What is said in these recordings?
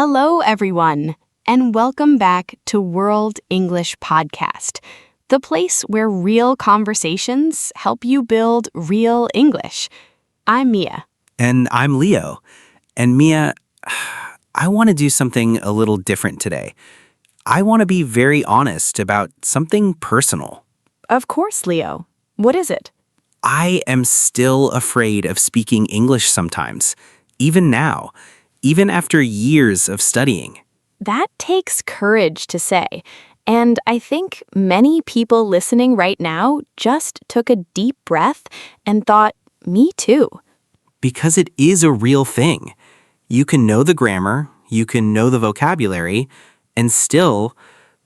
Hello, everyone, and welcome back to World English Podcast, the place where real conversations help you build real English. I'm Mia. And I'm Leo. And Mia, I want to do something a little different today. I want to be very honest about something personal. Of course, Leo. What is it? I am still afraid of speaking English sometimes, even now, even after years of studying. That takes courage to say, and I think many people listening right now just took a deep breath and thought, me too. Because it is a real thing. You can know the grammar, you can know the vocabulary, and still,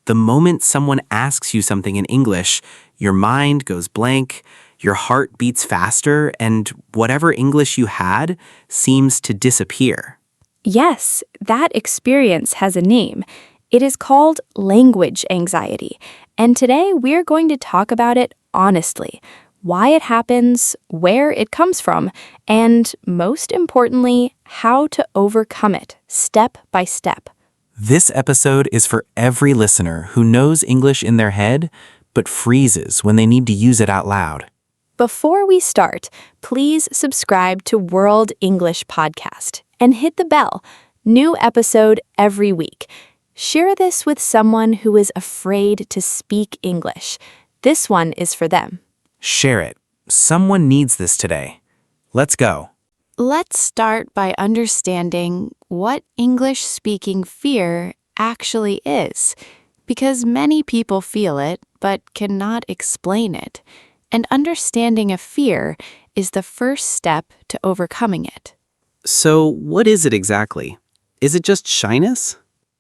the moment someone asks you something in English, your mind goes blank, your heart beats faster, and whatever English you had seems to disappear. Yes, that experience has a name. It is called language anxiety, and today we're going to talk about it honestly, why it happens, where it comes from, and most importantly, how to overcome it step by step. This episode is for every listener who knows English in their head, but freezes when they need to use it out loud. Before we start, please subscribe to World English Podcast and hit the bell. New episode every week. Share this with someone who is afraid to speak English. This one is for them. Share it. Someone needs this today. Let's go. Let's start by understanding what English-speaking fear actually is, because many people feel it but cannot explain it. And understanding a fear is the first step to overcoming it. So, what is it exactly? Is it just shyness?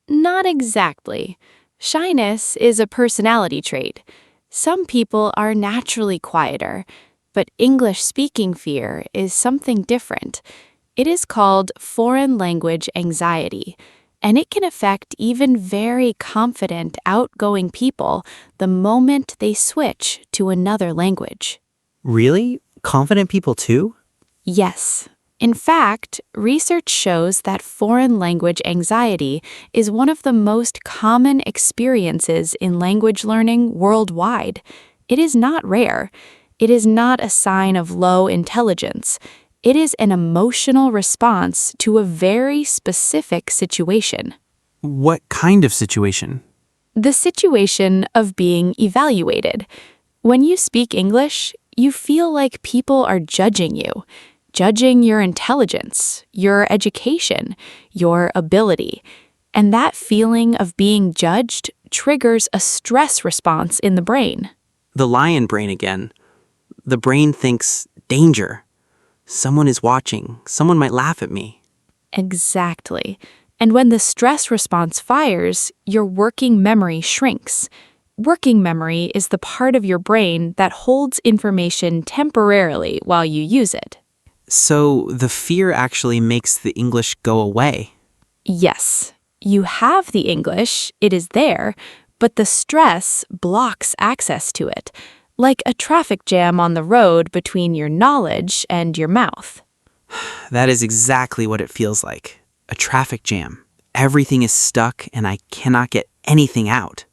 Not exactly. Shyness is a personality trait. Some people are naturally quieter, but English-speaking fear is something different. It is called foreign language anxiety, and it can affect even very confident, outgoing people the moment they switch to another language. Really? Confident people too? Yes. In fact, research shows that foreign language anxiety is one of the most common experiences in language learning worldwide. It is not rare. It is not a sign of low intelligence. It is an emotional response to a very specific situation. What kind of situation? The situation of being evaluated. When you speak English, you feel like people are judging you. Judging your intelligence, your education, your ability. And that feeling of being judged triggers a stress response in the brain. The lion brain again. The brain thinks, danger. Someone is watching. Someone might laugh at me. Exactly. And when the stress response fires, your working memory shrinks. Working memory is the part of your brain that holds information temporarily while you use it. So the fear actually makes the English go away. Yes, you have the English, it is there, but the stress blocks access to it, like a traffic jam on the road between your knowledge and your mouth. That is exactly what it feels like. A traffic jam. Everything is stuck and I cannot get anything out.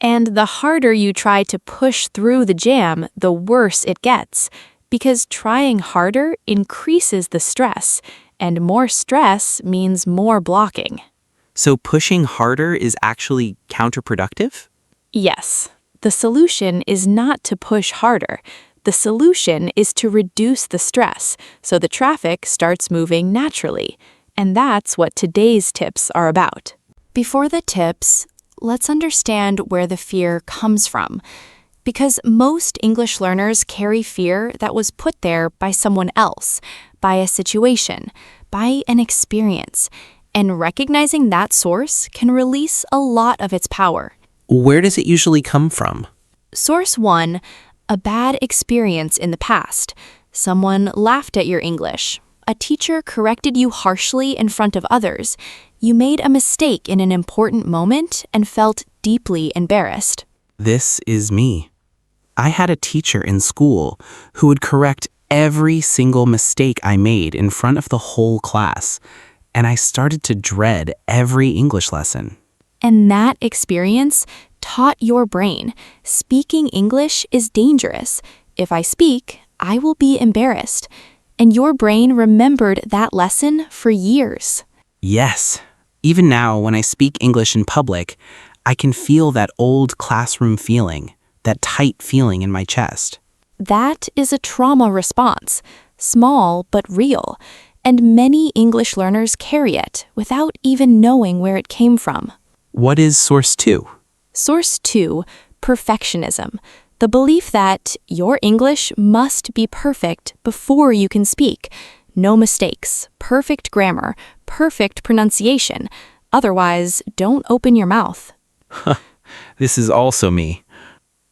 And the harder you try to push through the jam, the worse it gets. Because trying harder increases the stress, and more stress means more blocking. So pushing harder is actually counterproductive? Yes. The solution is not to push harder. The solution is to reduce the stress, so the traffic starts moving naturally. And that's what today's tips are about. Before the tips, let's understand where the fear comes from. Because most English learners carry fear that was put there by someone else, by a situation, by an experience. And recognizing that source can release a lot of its power. Where does it usually come from? Source 1, a bad experience in the past. Someone laughed at your English. A teacher corrected you harshly in front of others. You made a mistake in an important moment and felt deeply embarrassed. This is me. I had a teacher in school who would correct every single mistake I made in front of the whole class. and I started to dread every English lesson. And that experience taught your brain speaking English is dangerous. If I speak, I will be embarrassed. And your brain remembered that lesson for years. Yes. Even now, when I speak English in public, I can feel that old classroom feeling, that tight feeling in my chest. That is a trauma response, small but real, and many English learners carry it without even knowing where it came from. What is source 2? Source 2, perfectionism. The belief that your English must be perfect before you can speak. No mistakes, perfect grammar, perfect pronunciation. Otherwise, don't open your mouth. This is also me.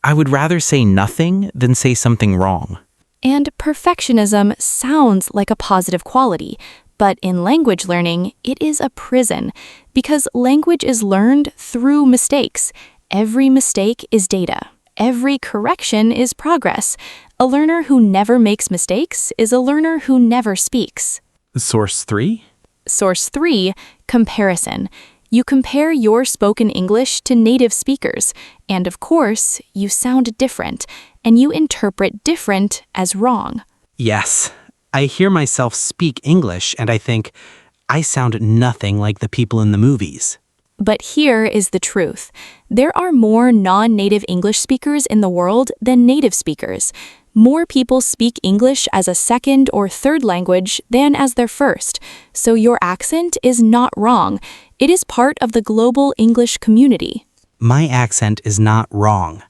I would rather say nothing than say something wrong. And perfectionism sounds like a positive quality, but in language learning, it is a prison because language is learned through mistakes. Every mistake is data. Every correction is progress. A learner who never makes mistakes is a learner who never speaks. Source 3? Source 3, comparison. You compare your spoken English to native speakers, and of course, you sound different, and you interpret different as wrong. Yes. I hear myself speak English and I think, I sound nothing like the people in the movies. But here is the truth. There are more non-native English speakers in the world than native speakers. More people speak English as a second or third language than as their first, so your accent is not wrong. It is part of the global English community. My accent is not wrong.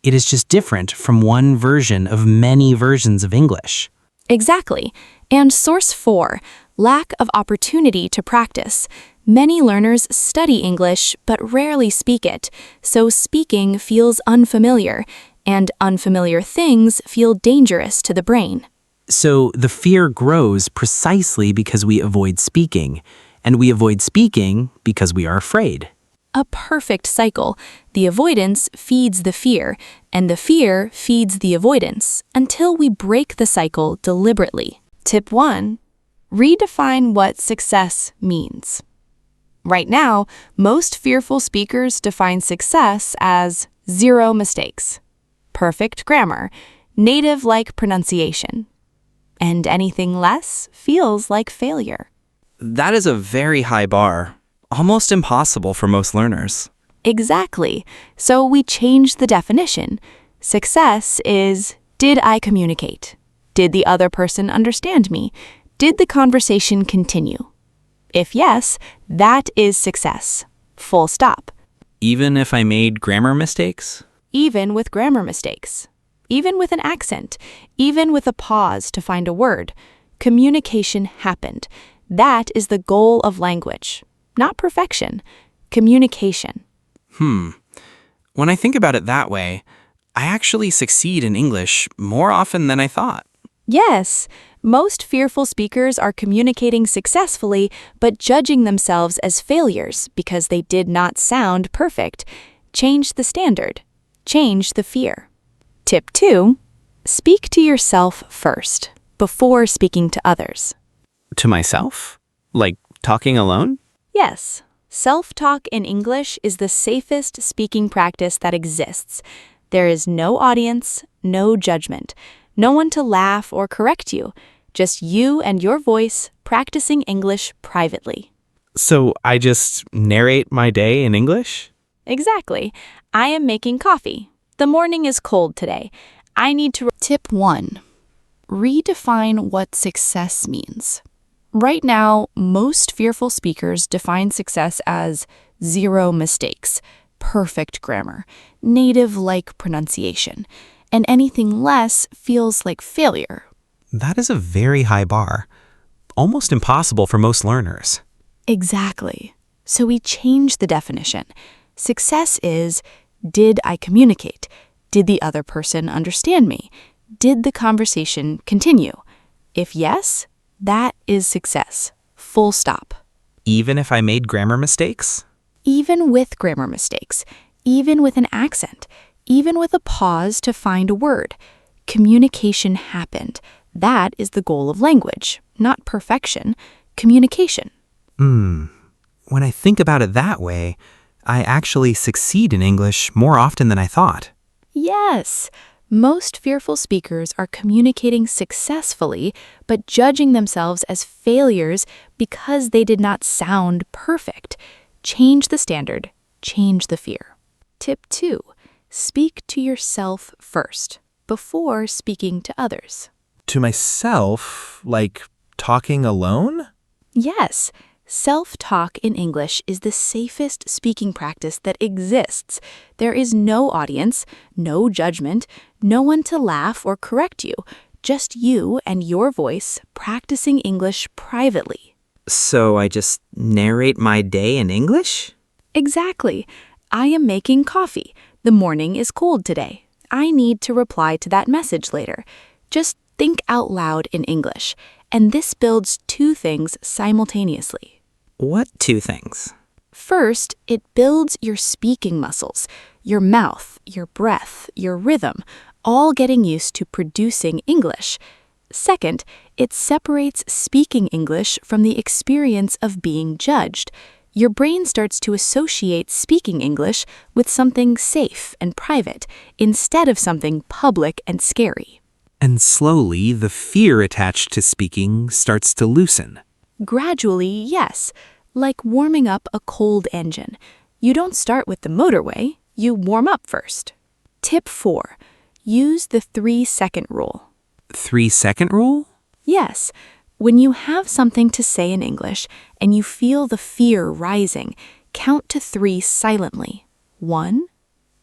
It is just different from one version of many versions of English. Exactly. And source 4, lack of opportunity to practice. Many learners study English but rarely speak it, so speaking feels unfamiliar, and unfamiliar things feel dangerous to the brain. So the fear grows precisely because we avoid speaking, and we avoid speaking because we are afraid. A perfect cycle. The avoidance feeds the fear, and the fear feeds the avoidance until we break the cycle deliberately. Tip 1. Redefine what success means. Right now, most fearful speakers define success as 0 mistakes, perfect grammar, native-like pronunciation, and anything less feels like failure. That is a very high bar, almost impossible for most learners. Exactly. So we changed the definition. Success is, did I communicate? Did the other person understand me? Did the conversation continue? If yes, that is success. Full stop. Even if I made grammar mistakes? Even with grammar mistakes. Even with an accent. Even with a pause to find a word. Communication happened. That is the goal of language. Not perfection. Communication. When I think about it that way, I actually succeed in English more often than I thought. Yes, most fearful speakers are communicating successfully but judging themselves as failures because they did not sound perfect. Change the standard. Change the fear. Tip 2. Speak to yourself first, before speaking to others. To myself? Like talking alone? Yes, self-talk in English is the safest speaking practice that exists. There is no audience, no judgment, no one to laugh or correct you, just you and your voice practicing English privately. So I just narrate my day in English? Exactly. I am making coffee. The morning is cold today. I need to... Tip 1. Redefine what success means. Right now, most fearful speakers define success as 0 mistakes, perfect grammar, native-like pronunciation, and anything less feels like failure. That is a very high bar, almost impossible for most learners. Exactly. So we change the definition. Success is, did I communicate? Did the other person understand me? Did the conversation continue? If yes, that is success. Full stop. Even if I made grammar mistakes? Even with grammar mistakes, even with an accent, even with a pause to find a word, communication happened. That is the goal of language, not perfection. Communication. When I think about it that way, I actually succeed in English more often than I thought. Yes, most fearful speakers are communicating successfully but judging themselves as failures because they did not sound perfect. Change the standard, change the fear. Tip 2. Speak to yourself first, before speaking to others. To myself, like talking alone? Yes, self-talk in English is the safest speaking practice that exists. There is no audience, no judgment, no one to laugh or correct you, just you and your voice practicing English privately. So I just narrate my day in English? Exactly. I am making coffee. The morning is cold today. I need to reply to that message later. Just think out loud in English, and this builds two things simultaneously. What two things? First, it builds your speaking muscles, your mouth, your breath, your rhythm, all getting used to producing English. Second, it separates speaking English from the experience of being judged. Your brain starts to associate speaking English with something safe and private instead of something public and scary. And slowly, the fear attached to speaking starts to loosen. Gradually, yes, like warming up a cold engine. You don't start with the motorway, you warm up first. Tip 4. Use the 3-second rule. 3-second rule? Yes, when you have something to say in English and you feel the fear rising, count to 3 silently. 1,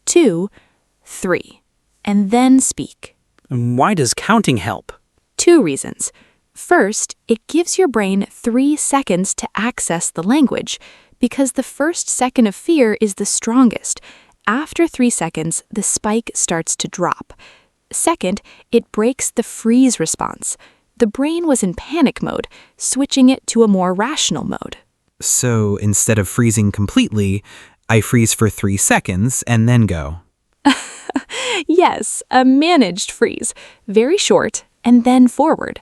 2, 3, and then speak. Why does counting help? 2 reasons. First, it gives your brain 3 seconds to access the language, because the first second of fear is the strongest. After 3 seconds, the spike starts to drop. Second, it breaks the freeze response. The brain was in panic mode, switching it to a more rational mode. So instead of freezing completely, I freeze for 3 seconds and then go. Yes, a managed freeze, very short, and then forward.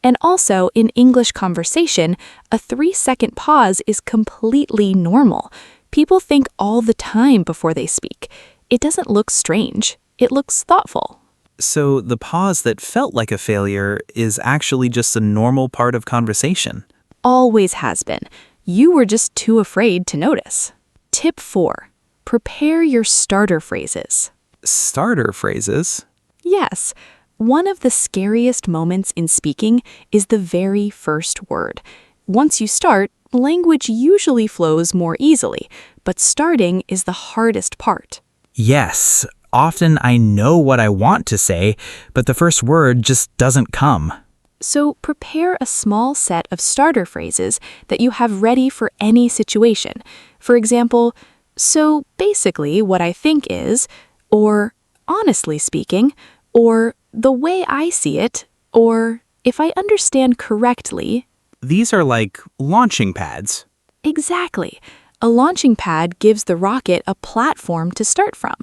And also, in English conversation, a 3-second pause is completely normal. People think all the time before they speak. It doesn't look strange. It looks thoughtful. So the pause that felt like a failure is actually just a normal part of conversation. Always has been. You were just too afraid to notice. Tip 4. Prepare your starter phrases. Starter phrases? Yes, one of the scariest moments in speaking is the very first word. Once you start, language usually flows more easily, but starting is the hardest part. Yes. Often I know what I want to say, but the first word just doesn't come. So prepare a small set of starter phrases that you have ready for any situation. For example, so basically what I think is, or honestly speaking, or the way I see it, or if I understand correctly. These are like launching pads. Exactly. A launching pad gives the rocket a platform to start from.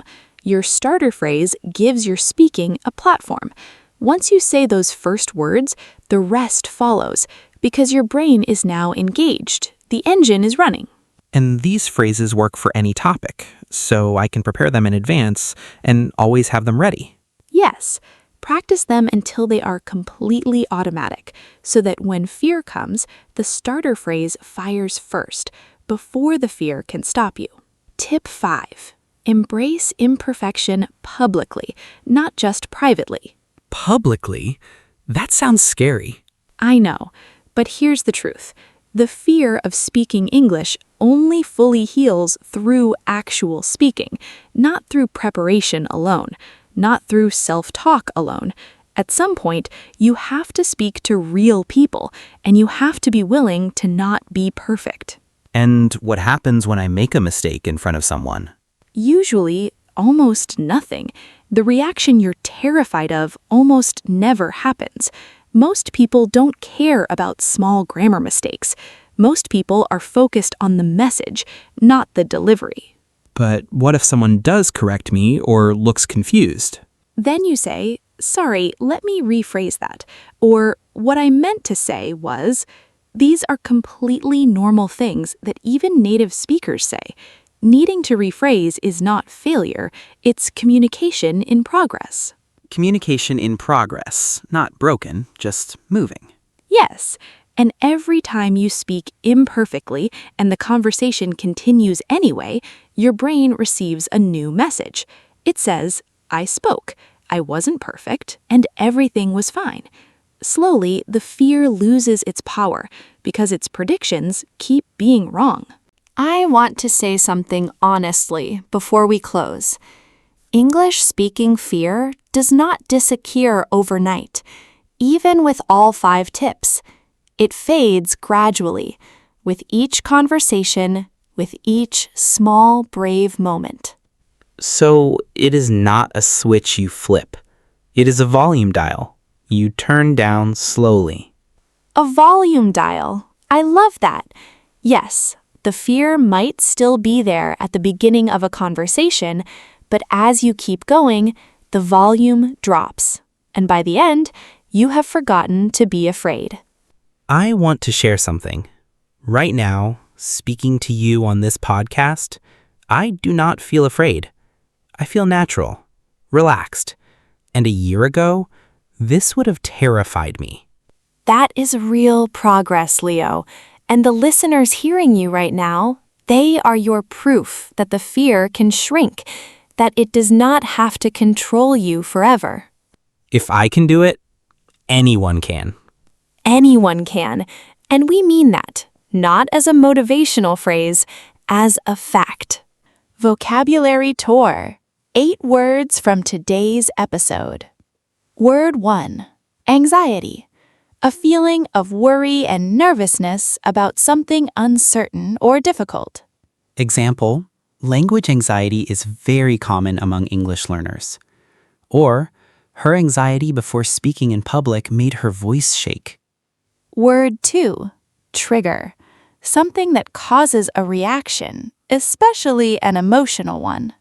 Your starter phrase gives your speaking a platform. Once you say those first words, the rest follows, because your brain is now engaged. The engine is running. And these phrases work for any topic, so I can prepare them in advance and always have them ready. Yes, practice them until they are completely automatic, so that when fear comes, the starter phrase fires first, before the fear can stop you. Tip 5. Embrace imperfection publicly, not just privately. Publicly? That sounds scary. I know, but here's the truth. The fear of speaking English only fully heals through actual speaking, not through preparation alone, not through self-talk alone. At some point, you have to speak to real people, and you have to be willing to not be perfect. And what happens when I make a mistake in front of someone? Usually, almost nothing. The reaction you're terrified of almost never happens. Most people don't care about small grammar mistakes. Most people are focused on the message, not the delivery. But what if someone does correct me or looks confused? Then you say, "Sorry, let me rephrase that." Or, "What I meant to say was," These are completely normal things that even native speakers say. Needing to rephrase is not failure, it's communication in progress. Communication in progress, not broken, just moving. Yes, and every time you speak imperfectly and the conversation continues anyway, your brain receives a new message. It says, I spoke, I wasn't perfect, and everything was fine. Slowly, the fear loses its power because its predictions keep being wrong. I want to say something honestly before we close. English speaking fear does not disappear overnight, even with all 5 tips. It fades gradually, with each conversation, with each small, brave moment. So it is not a switch you flip. It is a volume dial. You turn down slowly. A volume dial. I love that. Yes, the fear might still be there at the beginning of a conversation, but as you keep going, the volume drops. And by the end, you have forgotten to be afraid. I want to share something. Right now, speaking to you on this podcast, I do not feel afraid. I feel natural, relaxed. And a year ago, this would have terrified me. That is real progress, Leo. And the listeners hearing you right now, they are your proof that the fear can shrink, that it does not have to control you forever. If I can do it, anyone can. Anyone can. And we mean that, not as a motivational phrase, as a fact. Vocabulary Tour. 8 words from today's episode. Word 1. Anxiety. A feeling of worry and nervousness about something uncertain or difficult. Example, language anxiety is very common among English learners. Or, her anxiety before speaking in public made her voice shake. Word 2. Trigger. Something that causes a reaction, especially an emotional one.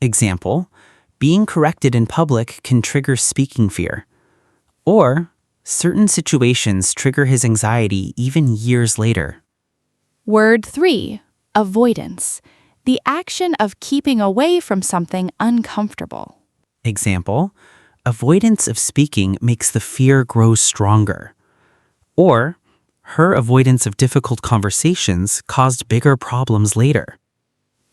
Example, being corrected in public can trigger speaking fear. Or, certain situations trigger his anxiety even years later. Word 3. Avoidance. The action of keeping away from something uncomfortable. Example, avoidance of speaking makes the fear grow stronger. Or, her avoidance of difficult conversations caused bigger problems later.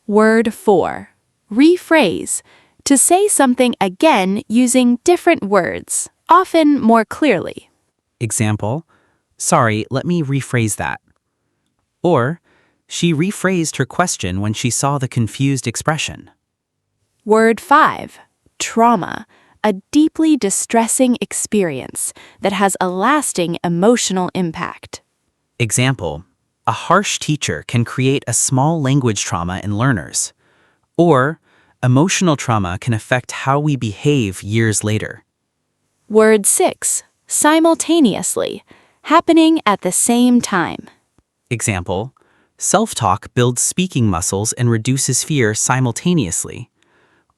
Word 4. Rephrase. To say something again using different words, often more clearly. Example, sorry, let me rephrase that. Or, she rephrased her question when she saw the confused expression. Word 5. Trauma. A deeply distressing experience that has a lasting emotional impact. Example, a harsh teacher can create a small language trauma in learners. Or, emotional trauma can affect how we behave years later. Word 6. Simultaneously. Happening at the same time. Example, self-talk builds speaking muscles and reduces fear simultaneously.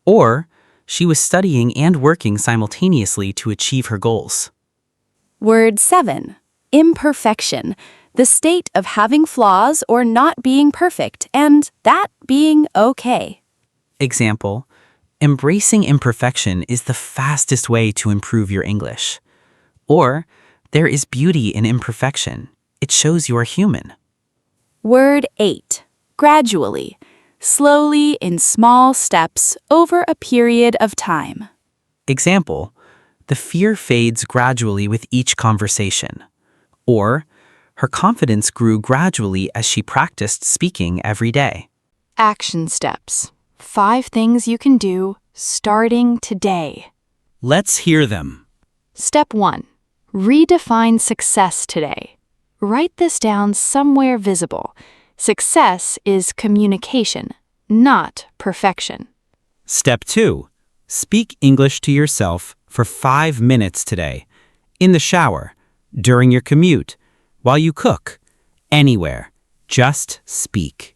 Or, she was studying and working simultaneously to achieve her goals. Word 7. Imperfection. The state of having flaws or not being perfect, and that being okay. Example, embracing imperfection is the fastest way to improve your English. Or, there is beauty in imperfection. It shows you are human. Word 8. Gradually. Slowly in small steps over a period of time. Example, the fear fades gradually with each conversation. Or, her confidence grew gradually as she practiced speaking every day. Action steps. 5 things you can do starting today. Let's hear them. Step 1. Redefine success today. Write this down somewhere visible. Success is communication, not perfection. Step 2. Speak English to yourself for 5 minutes today. In the shower, during your commute, while you cook, anywhere. Just speak.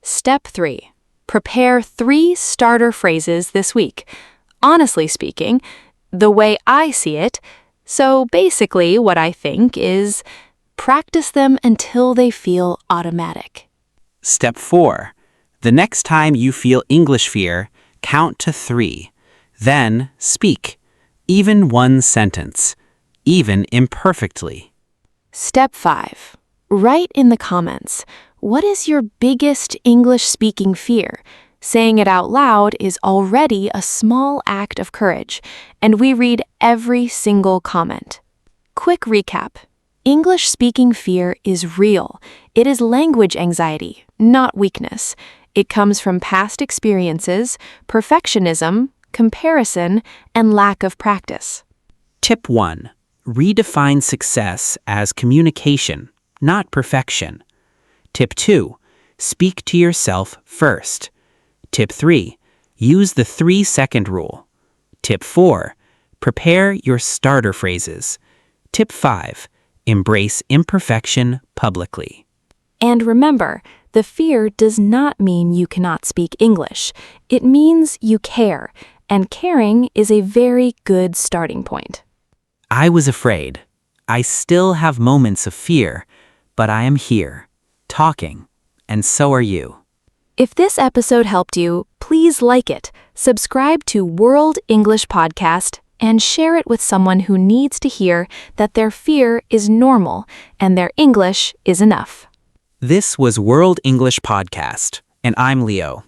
Step 3. Prepare 3 starter phrases this week. Honestly speaking, the way I see it, so basically what I think is, Practice them until they feel automatic. Step 4. The next time you feel English fear, count to 3. Then speak, even one sentence, even imperfectly. Step 5. Write in the comments, what is your biggest English speaking fear? Saying it out loud is already a small act of courage, and we read every single comment. Quick recap. English speaking fear is real. It is language anxiety, not weakness. It comes from past experiences, perfectionism, comparison, and lack of practice. Tip 1. Redefine success as communication, not perfection. Tip 2. Speak to yourself first. Tip 3. Use the 3-second rule. Tip 4. Prepare your starter phrases. Tip 5. Embrace imperfection publicly. And remember, the fear does not mean you cannot speak English. It means you care, and caring is a very good starting point. I was afraid. I still have moments of fear, but I am here, talking, and so are you. If this episode helped you, please like it, subscribe to World English Podcast, and share it with someone who needs to hear that their fear is normal and their English is enough. This was World English Podcast, and I'm Leo.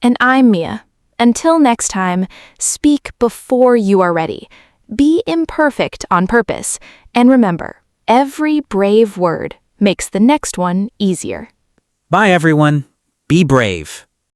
And I'm Mia. Until next time, speak before you are ready. Be imperfect on purpose, and remember, every brave word makes the next one easier. Bye, everyone. Be brave.